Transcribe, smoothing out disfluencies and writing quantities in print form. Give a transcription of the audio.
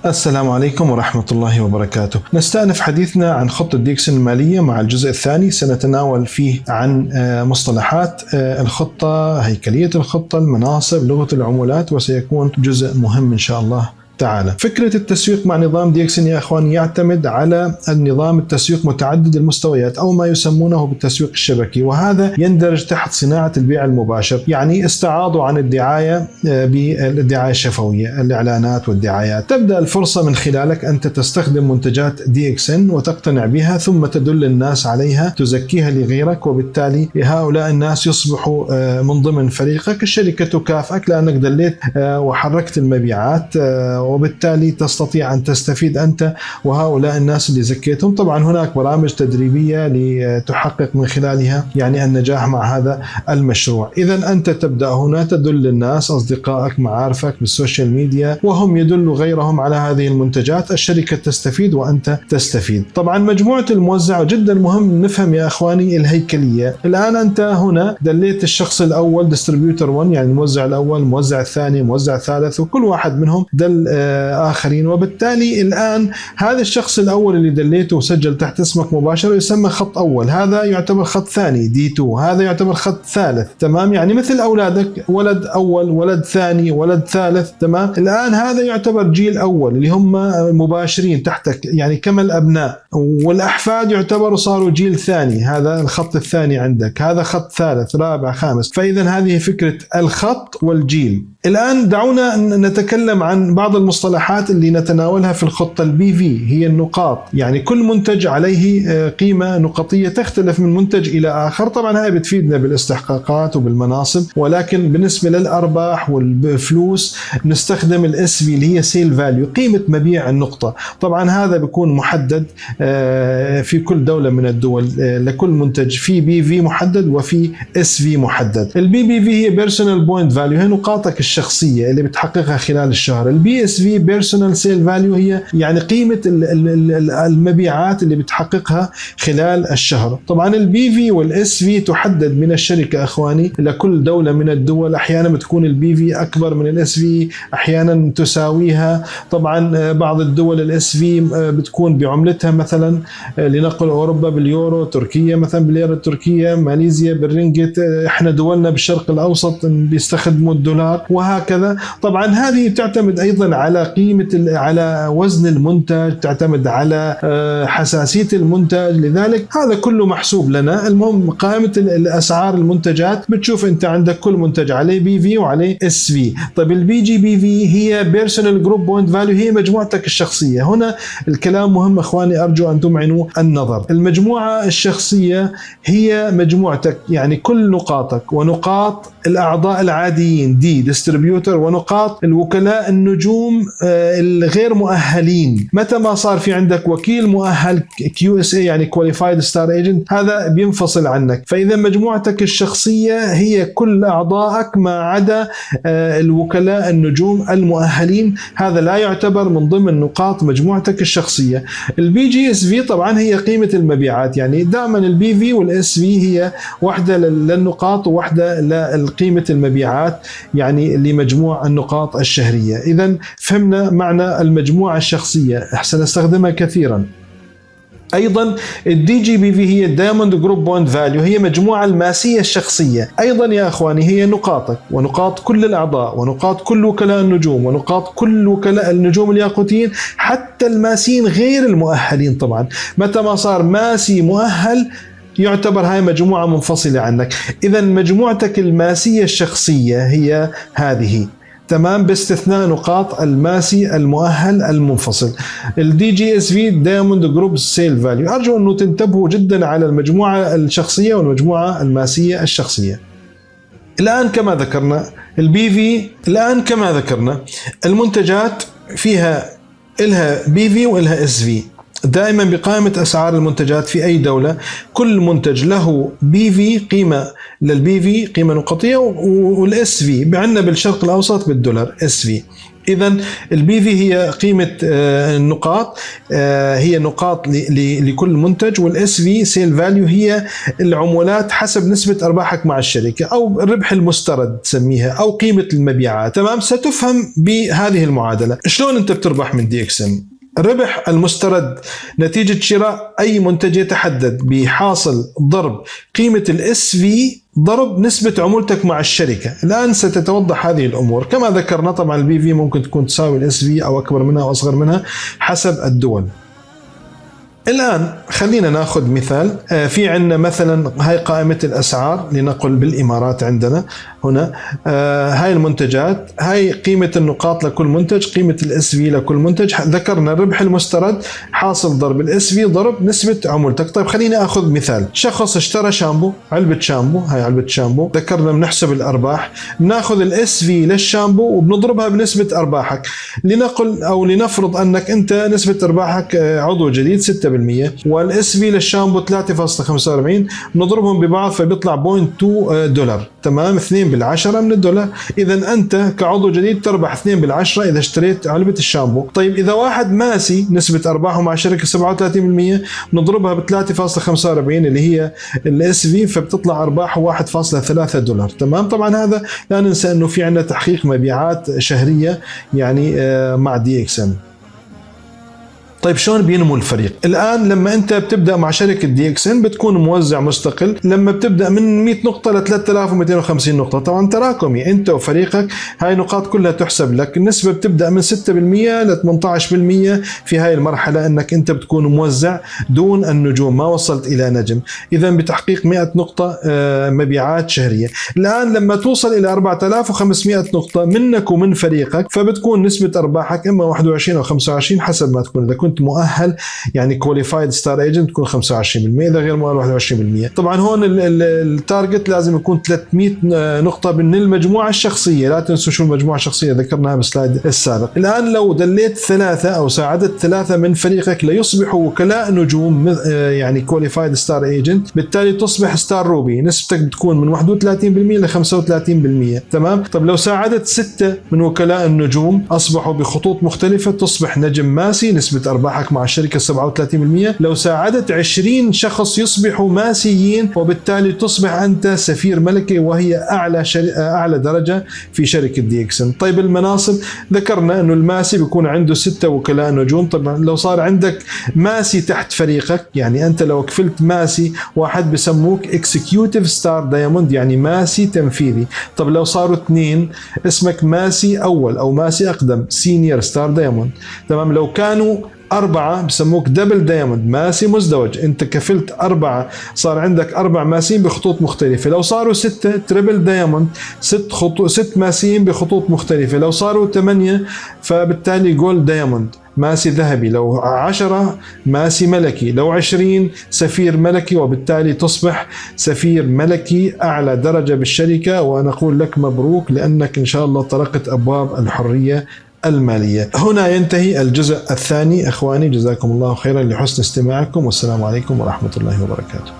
السلام عليكم ورحمة الله وبركاته. نستأنف حديثنا عن خطة ديكسون المالية مع الجزء الثاني. سنتناول فيه عن مصطلحات الخطة، هيكلية الخطة، المناصب، لغة العمولات، وسيكون جزء مهم إن شاء الله تعالى. فكرة التسويق مع نظام ديكسون يا أخوان يعتمد على النظام التسويق متعدد المستويات أو ما يسمونه بالتسويق الشبكي، وهذا يندرج تحت صناعة البيع المباشر. يعني استعاضوا عن الدعاية بالدعاية الشفوية، الإعلانات والدعايات. تبدأ الفرصة من خلالك أنت تستخدم منتجات ديكسون وتقتنع بها، ثم تدل الناس عليها، تزكيها لغيرك، وبالتالي هؤلاء الناس يصبحوا من ضمن فريقك. الشركة تكافئك لأنك دليت وحركت المبيعات، وبالتالي تستطيع أن تستفيد أنت وهؤلاء الناس اللي زكيتهم. طبعا هناك برامج تدريبية لتحقق من خلالها يعني النجاح مع هذا المشروع. إذا أنت تبدأ هنا تدل الناس، أصدقائك، معارفك بالسوشيال ميديا، وهم يدلوا غيرهم على هذه المنتجات. الشركة تستفيد وأنت تستفيد. طبعا مجموعة الموزع جدا مهم نفهم يا أخواني الهيكلية. الآن أنت هنا دليت الشخص الأول ديستريبيوتر 1، يعني الموزع الأول، الموزع الثاني، الموزع الثالث، وكل واحد منهم دل آخرين. وبالتالي الآن هذا الشخص الأول اللي دليته وسجل تحت اسمك مباشرة يسمى خط أول، هذا يعتبر خط ثاني D2، هذا يعتبر خط ثالث. تمام؟ يعني مثل أولادك، ولد أول، ولد ثاني، ولد ثالث. تمام؟ الآن هذا يعتبر جيل أول اللي هم مباشرين تحتك، يعني كما الأبناء، والأحفاد يعتبروا صاروا جيل ثاني، هذا الخط الثاني عندك، هذا خط ثالث، رابع، خامس. فإذا هذه فكرة الخط والجيل. الآن دعونا نتكلم عن بعض المصطلحات اللي نتناولها في الخطة. البي في هي النقاط، يعني كل منتج عليه قيمة نقطية تختلف من منتج إلى آخر. طبعا هاي بتفيدنا بالاستحقاقات وبالمناصب، ولكن بالنسبة للأرباح والفلوس نستخدم الاس في اللي هي سيل فاليو، قيمة مبيع النقطة. طبعا هذا بيكون محدد في كل دولة من الدول، لكل منتج في بي في محدد وفي اس في محدد. البي بي في هي بيرسونال بوينت فاليو، هي نقاطك الشخصية اللي بتحققها خلال الشهر. البي اس في بيرسونال سيل فاليو هي يعني قيمة المبيعات اللي بتحققها خلال الشهر. طبعا البي في والاس في تحدد من الشركة اخواني لكل دولة من الدول. احيانا بتكون البي في اكبر من الاس في، احيانا تساويها. طبعا بعض الدول الاس في بتكون بعملتها، مثلا لنقل اوروبا باليورو، تركيا مثلا بالليرة التركية، ماليزيا بالرينجت، احنا دولنا بالشرق الاوسط بيستخدموا الدولار، وهكذا. طبعا هذه تعتمد ايضا على على وزن المنتج، تعتمد على حساسية المنتج، لذلك هذا كله محسوب لنا. المهم قائمة الاسعار المنتجات بتشوف انت عندك كل منتج عليه بي في وعليه اس في. طيب البي جي بي في هي بيرسونال جروب بوينت فاليو، هي مجموعتك الشخصية. هنا الكلام مهم اخواني، ارجو ان تمعنوا النظر. المجموعة الشخصية هي مجموعتك، يعني كل نقاطك ونقاط الاعضاء العاديين دي ديستريبيوتر، ونقاط الوكلاء النجوم الغير مؤهلين. متى ما صار في عندك وكيل مؤهل QSA يعني كواليفايد ستار ايجنت، هذا بينفصل عنك. فاذا مجموعتك الشخصيه هي كل اعضائك ما عدا الوكلاء النجوم المؤهلين، هذا لا يعتبر من ضمن نقاط مجموعتك الشخصيه. البي جي اس في طبعا هي قيمه المبيعات، يعني دائما البي في والاس في هي واحده للنقاط وواحده لقيمه المبيعات، يعني لمجموع النقاط الشهريه. اذا فهمنا معنى المجموعة الشخصية، سنستخدمها كثيرا. ايضا الدي جي بي في هي دايموند جروب بوينت فاليو، هي مجموعة الماسية الشخصية. ايضا يا اخواني هي نقاطك ونقاط كل الاعضاء ونقاط كل وكلاء النجوم ونقاط كل وكلاء النجوم الياقوتيين، حتى الماسيين غير المؤهلين. طبعا متى ما صار ماسي مؤهل يعتبر هاي مجموعة منفصلة عنك. اذا مجموعتك الماسية الشخصية هي هذه، تمام، باستثناء نقاط الماسي المؤهل المنفصل. الدي جي اس في دايموند جروب سيل فاليو. ارجو انه تنتبهوا جدا على المجموعه الشخصيه والمجموعه الماسيه الشخصيه. الان كما ذكرنا البي في، الان كما ذكرنا المنتجات فيها إلها بي في وإلها اس في. دائما بقائمة أسعار المنتجات في أي دولة كل منتج له بي في قيمة، للبي في قيمة نقطية، والاس في عندنا بالشرق الأوسط بالدولار اس في. إذا البي في هي قيمة النقاط، هي نقاط لكل منتج، والاس في سيل فاليو هي العمولات حسب نسبة أرباحك مع الشركة أو الربح المسترد تسميها أو قيمة المبيعات. تمام، ستفهم بهذه المعادلة. شلون أنت بتربح من دي اكس ام؟ الربح المسترد نتيجة شراء أي منتج يتحدد بحاصل ضرب قيمة الاس في ضرب نسبة عمولتك مع الشركة. الآن ستتوضح هذه الأمور. كما ذكرنا طبعا البي في ممكن تكون تساوي الاس في أو أكبر منها أو أصغر منها حسب الدول. الآن خلينا ناخذ مثال. في عندنا مثلا هاي قائمة الأسعار، لنقل بالإمارات عندنا هنا هاي المنتجات، هاي قيمة النقاط لكل منتج، قيمة الاس في لكل منتج. ذكرنا الربح المسترد حاصل ضرب الاس في ضرب نسبة عمولتك. طيب خليني اخذ مثال. شخص اشترى شامبو، علبة شامبو، هاي علبة شامبو. ذكرنا بنحسب الارباح، بناخذ الاس في للشامبو وبنضربها بنسبة ارباحك. لنقل او لنفرض انك انت نسبة ارباحك عضو جديد 6%، والاس في للشامبو 3.45، بنضربهم ببعض فبيطلع 0.2 دولار. تمام، 2/10 من الدولار. إذا أنت كعضو جديد تربح 2/10 إذا اشتريت علبة الشامبو. طيب إذا واحد ماسي نسبة أرباحه مع شركة 37%، نضربها ب 3.45 اللي هي الاس في، فبتطلع أرباحه 1.3 دولار. تمام، طبعا هذا لا ننسى أنه في عندنا تحقيق مبيعات شهرية يعني مع دي اكس ام. طيب شلون بينمو الفريق؟ الآن لما أنت بتبدأ مع شركة دي اكس ان بتكون موزع مستقل. لما بتبدأ من 100 نقطة ل 3250 نقطة، طبعا تراكمي أنت وفريقك، هاي نقاط كلها تحسب لك. النسبة بتبدأ من 6% ل 18% في هاي المرحلة، أنك أنت بتكون موزع دون النجوم، ما وصلت إلى نجم. إذا بتحقيق 100 نقطة مبيعات شهرية. الآن لما توصل إلى 4500 نقطة منك ومن فريقك، فبتكون نسبة أرباحك إما 21 أو 25 حسب ما تكون. إذا كنت مؤهل يعني كواليفايد ستار ايجنت تكون 25%، اذا غير مؤهل 21%. طبعا هون التارجت لازم يكون 300 نقطة من المجموعة الشخصية. لا تنسوا شو المجموعة الشخصية، ذكرناها بالسلايد السابق. الآن لو دليت 3 أو ساعدت 3 من فريقك ليصبحوا وكلاء نجوم يعني كواليفايد ستار ايجنت، بالتالي تصبح ستار روبي. نسبتك بتكون من 31% ل 35%. تمام. طب لو ساعدت 6 من وكلاء النجوم أصبحوا بخطوط مختلفة، تصبح نجم ماسي، نسبة أرباحك مع الشركة 37%. لو ساعدت 20 شخص يصبحوا ماسيين، وبالتالي تصبح أنت سفير ملكي، وهي أعلى درجة في شركة دي اكس ان. طيب المناصب، ذكرنا أنه الماسي بيكون عنده 6 وكلاء نجوم. طبعا لو صار عندك ماسي تحت فريقك، يعني أنت لو كفلت ماسي واحد بسموك اكسكيوتيف ستار دايموند، يعني ماسي تنفيذي. طب لو صاروا 2 اسمك ماسي أول أو ماسي أقدم سينيور ستار دايموند. تمام. لو كانوا 4 بسموك دبل دايموند ماسي مزدوج، انت كفلت 4، صار عندك 4 ماسين بخطوط مختلفة. لو صاروا 6 تريبل دايموند، 6 ماسين بخطوط مختلفة. لو صاروا 8 فبالتالي جولد دايموند ماسي ذهبي. لو 10 ماسي ملكي. لو 20 سفير ملكي، وبالتالي تصبح سفير ملكي أعلى درجة بالشركة. ونقول لك مبروك، لأنك إن شاء الله طرقت أبواب الحرية المالية. هنا ينتهي الجزء الثاني. أخواني جزاكم الله خيرا لحسن استماعكم، والسلام عليكم ورحمة الله وبركاته.